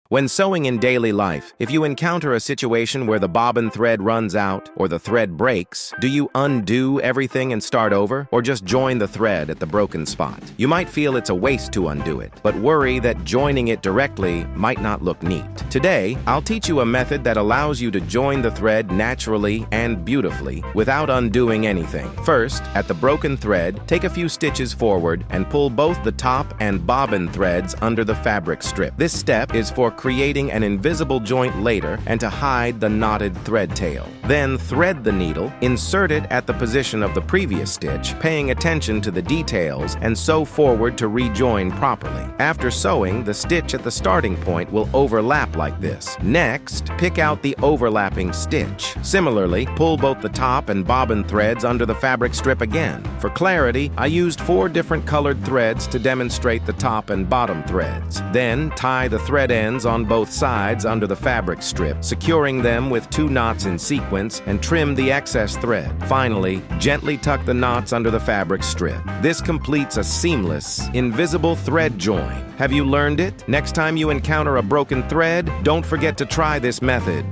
When sewing in daily life, if you encounter a situation where the bobbin thread runs out or the thread breaks, do you undo everything and start over, or just join the thread at the broken spot? You might feel it's a waste to undo it, but worry that joining it directly might not look neat. Today, I'll teach you a method that allows you to join the thread naturally and beautifully without undoing anything. First, at the broken thread, take a few stitches forward and pull both the top and bobbin threads under the fabric strip. This step is for creating an invisible joint later and to hide the knotted thread tail. Then thread the needle, insert it at the position of the previous stitch, paying attention to the details, and sew forward to rejoin properly. After sewing, the stitch at the starting point will overlap like this. Next, pick out the overlapping stitch. Similarly, pull both the top and bobbin threads under the fabric strip again. For clarity, I used 4 different colored threads to demonstrate the top and bottom threads. Then, tie the thread ends on both sides under the fabric strip, securing them with 2 knots in sequence, and trim the excess thread. Finally, gently tuck the knots under the fabric strip. This completes a seamless, invisible thread join. Have you learned it? Next time you encounter a broken thread, don't forget to try this method.